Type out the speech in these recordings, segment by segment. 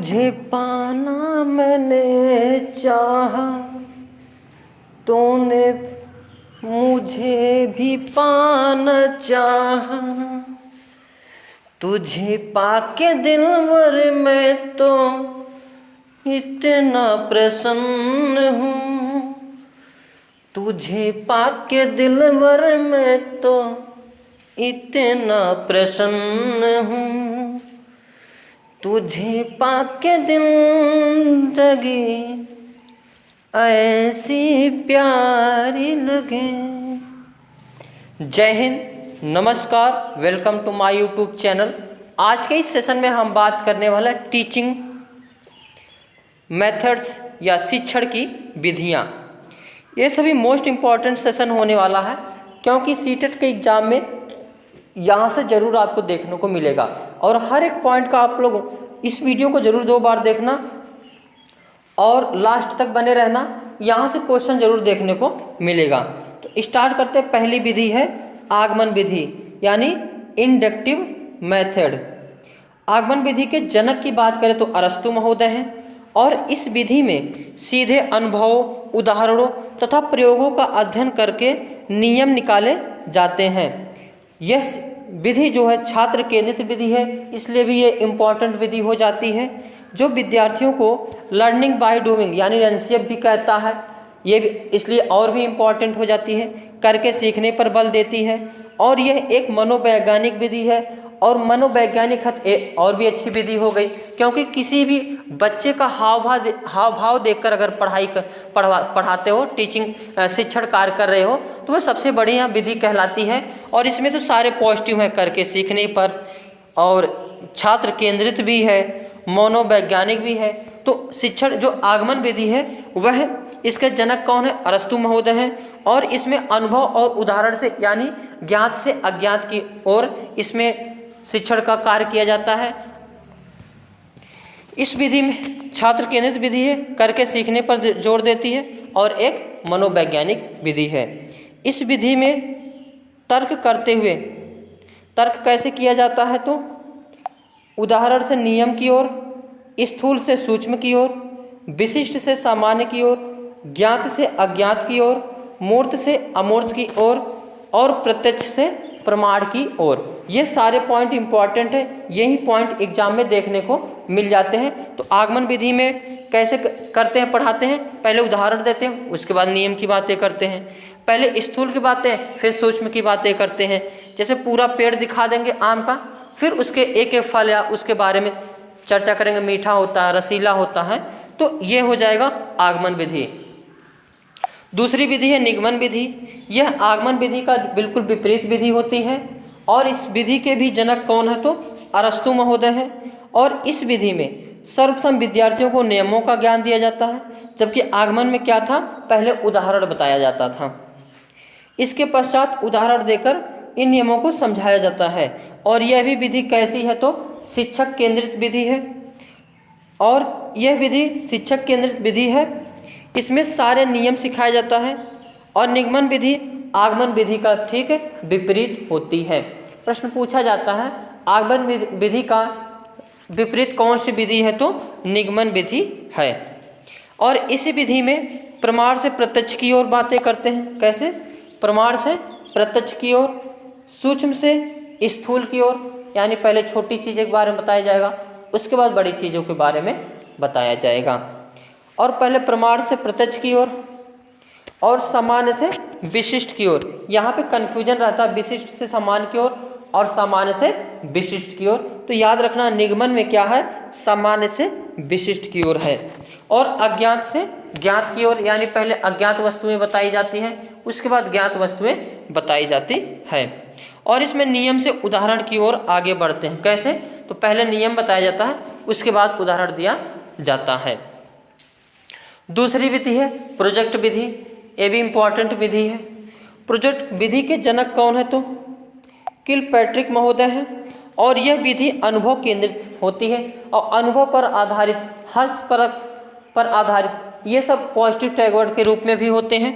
तुझे पाना मैंने चाहा, तूने मुझे भी पाना चाहा। तुझे पाके दिलवर मैं तो इतना प्रसन्न हूँ। तुझे पाके दिलवर मैं तो इतना प्रसन्न हूँ। तुझे पाके जिंदगी ऐसी प्यारी लगे। जय हिंद, नमस्कार, welcome to my YouTube channel. आज के इस सेशन में हम बात करने वाला टीचिंग मेथड्स या शिक्षण की विधियाँ। ये सभी मोस्ट इम्पॉर्टेंट सेशन होने वाला है, क्योंकि सीटेट के एग्ज़ाम में यहाँ से ज़रूर आपको देखने को मिलेगा। और हर एक पॉइंट का आप लोग इस वीडियो को ज़रूर 2 बार देखना और लास्ट तक बने रहना, यहाँ से क्वेश्चन ज़रूर देखने को मिलेगा। तो स्टार्ट करते हैं। पहली विधि है आगमन विधि, यानी इंडक्टिव मेथड। आगमन विधि के जनक की बात करें तो अरस्तु महोदय हैं, और इस विधि में सीधे अनुभवों, उदाहरणों तथा प्रयोगों का अध्ययन करके नियम निकाले जाते हैं। यह विधि जो है छात्र केंद्रित विधि है, इसलिए भी ये इम्पॉर्टेंट विधि हो जाती है, जो विद्यार्थियों को लर्निंग बाय डूइंग यानी एनसीएफ भी कहता है, ये भी इसलिए और भी इम्पॉर्टेंट हो जाती है, करके सीखने पर बल देती है। और यह एक मनोवैज्ञानिक विधि है, और मनोवैज्ञानिक हद और भी अच्छी विधि हो गई, क्योंकि किसी भी बच्चे का हाव भाव देखकर अगर पढ़ाते हो, टीचिंग शिक्षण कार्य कर रहे हो, तो वह सबसे बढ़िया विधि कहलाती है। और इसमें तो सारे पॉजिटिव हैं, करके सीखने पर, और छात्र केंद्रित भी है, मनोवैज्ञानिक भी है। तो शिक्षण जो आगमन विधि है वह इसके जनक कौन है? अरस्तु महोदय हैं। और इसमें अनुभव और उदाहरण से यानी ज्ञात से अज्ञात की ओर इसमें शिक्षण का कार्य किया जाता है। इस विधि में छात्र केंद्रित विधि है, करके सीखने पर जोर देती है, और एक मनोवैज्ञानिक विधि है। इस विधि में तर्क करते हुए, तर्क कैसे किया जाता है? तो उदाहरण से नियम की ओर, स्थूल से सूक्ष्म की ओर, विशिष्ट से सामान्य की ओर, ज्ञात से अज्ञात की ओर, मूर्त से अमूर्त की ओर, और प्रत्यक्ष से प्रमाण की ओर। ये सारे पॉइंट इंपॉर्टेंट है, यही पॉइंट एग्जाम में देखने को मिल जाते हैं। तो आगमन विधि में कैसे करते हैं, पढ़ाते हैं? पहले उदाहरण देते हैं, उसके बाद नियम की बातें करते हैं। पहले स्थूल की बातें, फिर सूक्ष्म की बातें करते हैं। जैसे पूरा पेड़ दिखा देंगे आम का, फिर उसके एक एक फल या उसके बारे में चर्चा करेंगे, मीठा होता है, रसीला होता है, तो ये हो जाएगा आगमन विधि। दूसरी विधि है निगमन विधि। यह आगमन विधि का बिल्कुल विपरीत विधि होती है, और इस विधि के भी जनक कौन है? तो अरस्तु महोदय हैं। और इस विधि में सर्वप्रथम विद्यार्थियों को नियमों का ज्ञान दिया जाता है, जबकि आगमन में क्या था? पहले उदाहरण बताया जाता था, इसके पश्चात उदाहरण देकर इन नियमों को समझाया जाता है। और यह भी विधि कैसी है? तो शिक्षक केंद्रित विधि है, और यह विधि शिक्षक केंद्रित विधि है। इसमें सारे नियम सिखाया जाता है। और निगमन विधि आगमन विधि का ठीक विपरीत होती है। प्रश्न पूछा जाता है आगमन विधि का विपरीत कौन सी विधि है? तो निगमन विधि है। और इस विधि में प्रमाण से प्रत्यक्ष की ओर बातें करते हैं। कैसे? प्रमाण से प्रत्यक्ष की ओर, सूक्ष्म से स्थूल की ओर, यानी पहले छोटी चीज़ों के बारे में बताया जाएगा, उसके बाद बड़ी चीज़ों के बारे में बताया जाएगा। और पहले प्रमाण से प्रत्यक्ष की ओर, और सामान्य से विशिष्ट की ओर। यहाँ पे कन्फ्यूजन रहता है, विशिष्ट से सामान्य की ओर और सामान्य से विशिष्ट की ओर। तो याद रखना, निगमन में क्या है? सामान्य से विशिष्ट की ओर है। और अज्ञात से ज्ञात की ओर, यानी पहले अज्ञात वस्तुएं बताई जाती हैं, उसके बाद ज्ञात वस्तुएं बताई जाती है। और इसमें नियम से उदाहरण की ओर आगे बढ़ते हैं। कैसे? तो पहले नियम बताया जाता है, उसके बाद उदाहरण दिया जाता है। दूसरी विधि है प्रोजेक्ट विधि। ये भी इम्पॉर्टेंट विधि है। प्रोजेक्ट विधि के जनक कौन है? तो किलपैट्रिक महोदय हैं। और यह विधि अनुभव केंद्रित होती है, और अनुभव पर आधारित, हस्तपरक पर आधारित, ये सब पॉजिटिव टैगवर्ड के रूप में भी होते हैं।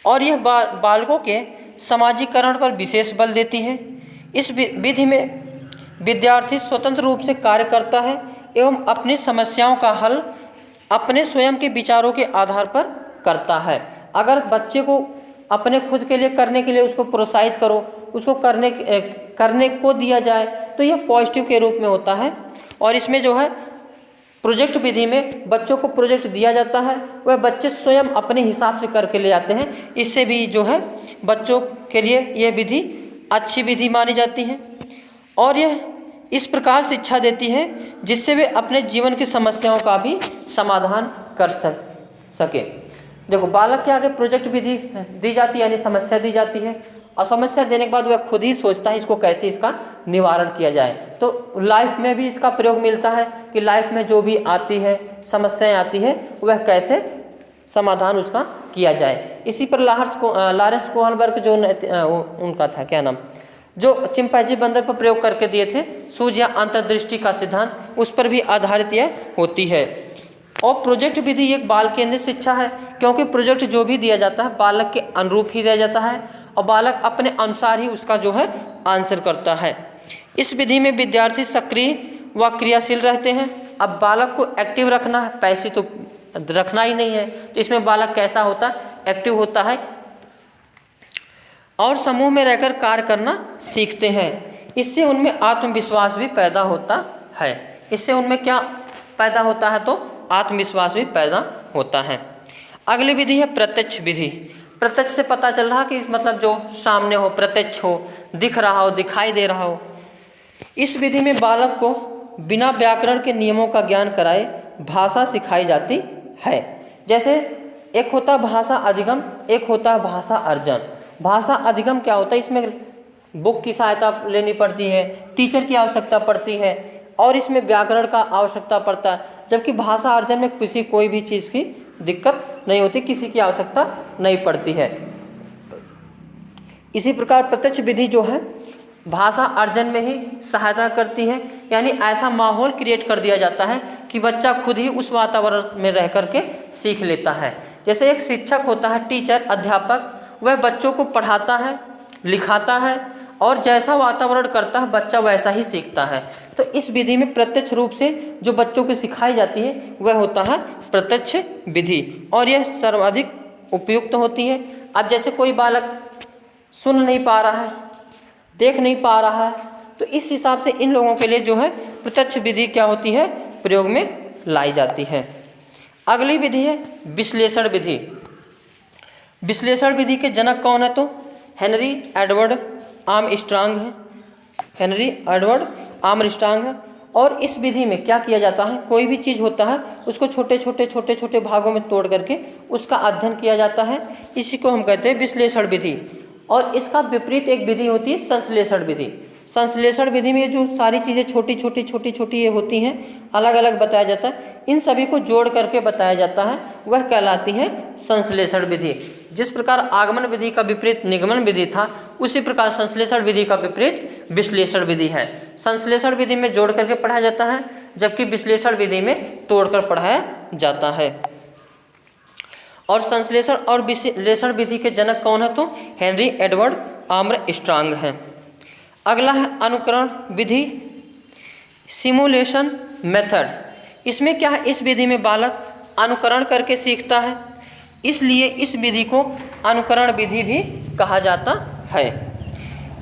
और यह बालकों के समाजीकरण पर विशेष बल देती है। इस विधि में विद्यार्थी स्वतंत्र रूप से कार्य करता है, एवं अपनी समस्याओं का हल अपने स्वयं के विचारों के आधार पर करता है। अगर बच्चे को अपने खुद के लिए करने के लिए उसको प्रोत्साहित करो, उसको करने को दिया जाए तो यह पॉजिटिव के रूप में होता है। और इसमें जो है प्रोजेक्ट विधि में बच्चों को प्रोजेक्ट दिया जाता है, वह बच्चे स्वयं अपने हिसाब से करके ले आते हैं। इससे भी जो है बच्चों के लिए यह विधि अच्छी विधि मानी जाती है और यह इस प्रकार शिक्षा देती है जिससे वे अपने जीवन की समस्याओं का भी समाधान कर सके। देखो, बालक के आगे प्रोजेक्ट विधि दी जाती है, यानी समस्या दी जाती है, और समस्या देने के बाद वह खुद ही सोचता है इसको कैसे इसका निवारण किया जाए। तो लाइफ में भी इसका प्रयोग मिलता है कि लाइफ में जो भी आती है, समस्याएं आती है, वह कैसे समाधान उसका किया जाए। इसी पर लॉरेंस कोहलबर्ग जो उनका था क्या नाम, जो चिंपैंजी बंदर पर प्रयोग करके दिए थे, सूझ या अंतर्दृष्टि का सिद्धांत, उस पर भी आधारित यह होती है। और प्रोजेक्ट विधि एक बाल केंद्रित शिक्षा है, क्योंकि प्रोजेक्ट जो भी दिया जाता है बालक के अनुरूप ही दिया जाता है और बालक अपने अनुसार ही उसका जो है आंसर करता है। इस विधि में विद्यार्थी सक्रिय व क्रियाशील रहते हैं। अब बालक को एक्टिव रखना है, पैसे तो रखना ही नहीं है, तो इसमें बालक कैसा होता है, एक्टिव होता है और समूह में रहकर कार्य करना सीखते हैं। इससे उनमें आत्मविश्वास भी पैदा होता है। इससे उनमें क्या पैदा होता है, तो आत्मविश्वास भी पैदा होता है। अगली विधि है प्रत्यक्ष विधि। प्रत्यक्ष से पता चल रहा कि मतलब जो सामने हो, प्रत्यक्ष हो, दिख रहा हो, दिखाई दे रहा हो। इस विधि में बालक को बिना व्याकरण के नियमों का ज्ञान कराए भाषा सिखाई जाती है। जैसे एक होता भाषा अधिगम, एक होता भाषा अर्जन। भाषा अधिगम क्या होता है, इसमें बुक की सहायता लेनी पड़ती है, टीचर की आवश्यकता पड़ती है और इसमें व्याकरण का आवश्यकता पड़ता है। जबकि भाषा अर्जन में कोई भी चीज़ की दिक्कत नहीं होती, किसी की आवश्यकता नहीं पड़ती है। इसी प्रकार प्रत्यक्ष विधि जो है भाषा अर्जन में ही सहायता करती है, यानी ऐसा माहौल क्रिएट कर दिया जाता है कि बच्चा खुद ही उस वातावरण में रह कर के सीख लेता है। जैसे एक शिक्षक होता है, टीचर, अध्यापक, वह बच्चों को पढ़ाता है, लिखाता है और जैसा वातावरण करता है बच्चा वैसा ही सीखता है। तो इस विधि में प्रत्यक्ष रूप से जो बच्चों को सिखाई जाती है वह होता है प्रत्यक्ष विधि और यह सर्वाधिक उपयुक्त होती है। अब जैसे कोई बालक सुन नहीं पा रहा है, देख नहीं पा रहा है, तो इस हिसाब से इन लोगों के लिए जो है प्रत्यक्ष विधि क्या होती है, प्रयोग में लाई जाती है। अगली विधि है विश्लेषण विधि। विश्लेषण विधि के जनक कौन है, तो हेनरी एडवर्ड आर्मस्ट्रांग है। हेनरी एडवर्ड आर्मस्ट्रांग है। और इस विधि में क्या किया जाता है, कोई भी चीज़ होता है उसको छोटे छोटे भागों में तोड़ करके उसका अध्ययन किया जाता है। इसी को हम कहते हैं विश्लेषण विधि। और इसका विपरीत एक विधि होती है संश्लेषण विधि। संश्लेषण विधि में जो सारी चीज़ें छोटी ये होती हैं, अलग अलग बताया जाता है, इन सभी को जोड़ करके बताया जाता है, वह कहलाती है संश्लेषण विधि। जिस प्रकार आगमन विधि का विपरीत निगमन विधि था, उसी प्रकार संश्लेषण विधि का विपरीत विश्लेषण विधि है। संश्लेषण विधि में जोड़ करके पढ़ाया जाता है, जबकि विश्लेषण विधि में तोड़कर पढ़ाया जाता है। और संश्लेषण और विश्लेषण विधि के जनक कौन है, तो हेनरी एडवर्ड आर्मस्ट्रांग हैं। अगला है अनुकरण विधि, सिमुलेशन मेथड। इसमें क्या है, इस विधि में बालक अनुकरण करके सीखता है, इसलिए इस विधि को अनुकरण विधि भी कहा जाता है।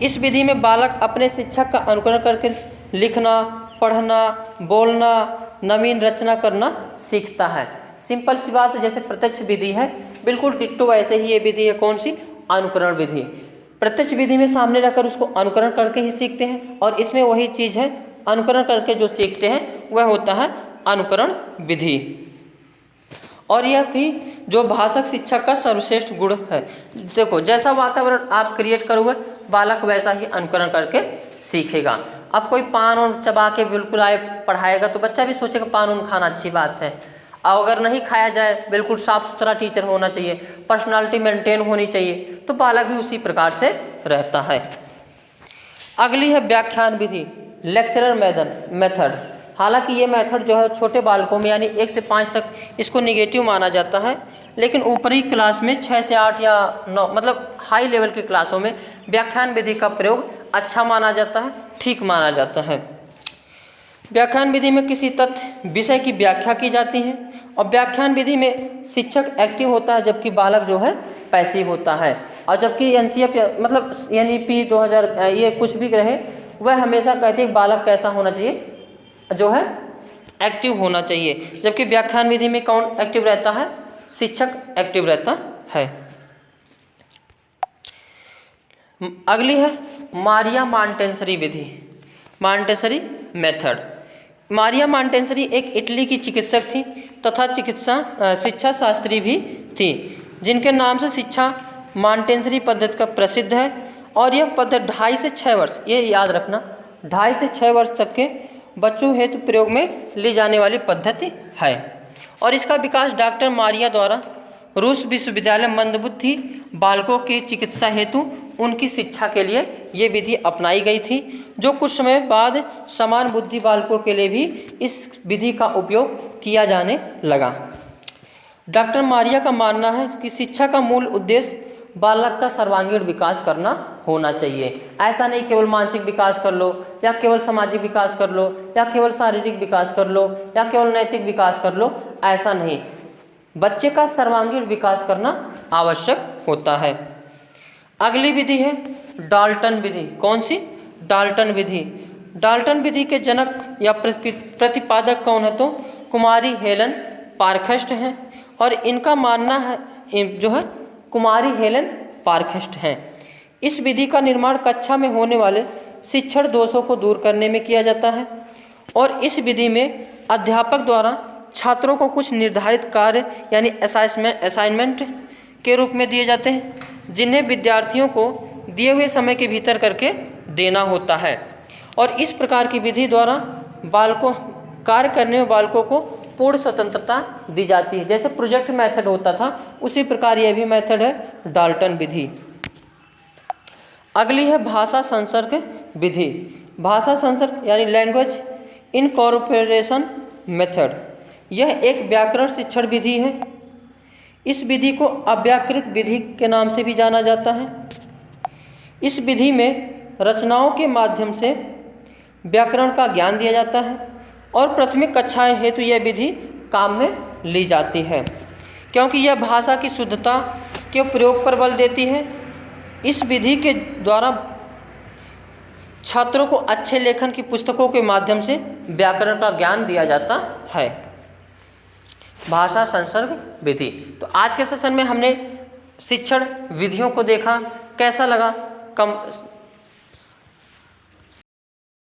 इस विधि में बालक अपने शिक्षक का अनुकरण करके लिखना, पढ़ना, बोलना, नवीन रचना करना सीखता है। सिंपल सी बात, जैसे प्रत्यक्ष विधि है बिल्कुल डिट्टो वैसे ही ये विधि है, कौन सी, अनुकरण विधि। प्रत्यक्ष विधि में सामने रहकर उसको अनुकरण करके ही सीखते हैं और इसमें वही चीज़ है, अनुकरण करके जो सीखते हैं वह होता है अनुकरण विधि। और यह भी जो भाषक शिक्षक का सर्वश्रेष्ठ गुण है। देखो, जैसा वातावरण आप क्रिएट करोगे बालक वैसा ही अनुकरण करके सीखेगा। अब कोई पान और चबा के बिल्कुल आए पढ़ाएगा तो बच्चा भी सोचेगा पान उन खाना अच्छी बात है। और अगर नहीं खाया जाए, बिल्कुल साफ सुथरा टीचर होना चाहिए, पर्सनालिटी मेंटेन होनी चाहिए, तो बालक भी उसी प्रकार से रहता है। अगली है व्याख्यान विधि, लेक्चरर मेथड। हालांकि ये मेथड जो है छोटे बालकों में यानी 1 से 5 तक इसको निगेटिव माना जाता है, लेकिन ऊपरी क्लास में 6 से 8 या 9 मतलब हाई लेवल की क्लासों में व्याख्यान विधि का प्रयोग अच्छा माना जाता है, ठीक माना जाता है। व्याख्यान विधि में किसी तथ्य विषय की व्याख्या की जाती है और व्याख्यान विधि में शिक्षक एक्टिव होता है जबकि बालक जो है पैसिव होता है। और जबकि एनसीएफ मतलब एनईपी 2000 ये कुछ भी रहे, वह हमेशा कहती है बालक कैसा होना चाहिए, जो है एक्टिव होना चाहिए। जबकि व्याख्यान विधि में कौन एक्टिव रहता है, शिक्षक एक्टिव रहता है। अगली है मारिया मॉन्टेसरी विधि, मॉन्टेसरी मेथड। मारिया मॉन्टेसरी एक इटली की चिकित्सक थी तथा शिक्षा शास्त्री भी थी, जिनके नाम से शिक्षा मॉन्टेसरी पद्धति का प्रसिद्ध है। और यह पद्धति 2.5 से 6 वर्ष, ये याद रखना, 2.5 से 6 वर्ष तक के बच्चों हेतु प्रयोग में ली जाने वाली पद्धति है। और इसका विकास डॉक्टर मारिया द्वारा रूस विश्वविद्यालय मंदबुद्धि बालकों की चिकित्सा हेतु उनकी शिक्षा के लिए ये विधि अपनाई गई थी, जो कुछ समय बाद समान बुद्धि बालकों के लिए भी इस विधि का उपयोग किया जाने लगा। डॉक्टर मारिया का मानना है कि शिक्षा का मूल उद्देश्य बालक का सर्वांगीण विकास करना होना चाहिए। ऐसा नहीं केवल मानसिक विकास कर लो या केवल सामाजिक विकास कर लो या केवल शारीरिक विकास कर लो या केवल नैतिक विकास कर लो, ऐसा नहीं, बच्चे का सर्वांगीण विकास करना आवश्यक होता है। अगली विधि है डाल्टन विधि। कौन सी? डाल्टन विधि। डाल्टन विधि के जनक या प्रतिपादक कौन है? तो कुमारी हेलन पारखस्ट हैं और इनका मानना है जो है कुमारी हेलन पारखस्ट हैं। इस विधि का निर्माण कक्षा में होने वाले शिक्षण दोषों को दूर करने में किया जाता है और इस विधि में अध्यापक द्वारा छात्रों को कुछ निर्धारित कार्य यानी असाइनमेंट के रूप में दिए जाते हैं, जिन्हें विद्यार्थियों को दिए हुए समय के भीतर करके देना होता है। और इस प्रकार की विधि द्वारा बालकों कार्य करने में बालकों को पूर्ण स्वतंत्रता दी जाती है। जैसे प्रोजेक्ट मेथड होता था, उसी प्रकार यह भी मेथड है डाल्टन विधि। अगली है भाषा संसर्ग विधि। भाषा संसर्ग यानी लैंग्वेज इनकॉर्पोरेशन मेथड। यह एक व्याकरण शिक्षण विधि है। इस विधि को अव्याकृत विधि के नाम से भी जाना जाता है। इस विधि में रचनाओं के माध्यम से व्याकरण का ज्ञान दिया जाता है और प्राथमिक कक्षाएं हेतु यह विधि काम में ली जाती है, क्योंकि यह भाषा की शुद्धता के प्रयोग पर बल देती है। इस विधि के द्वारा छात्रों को अच्छे लेखन की पुस्तकों के माध्यम से व्याकरण का ज्ञान दिया जाता है। भाषा संसर्ग विधि। तो आज के सेशन में हमने शिक्षण विधियों को देखा, कैसा लगा?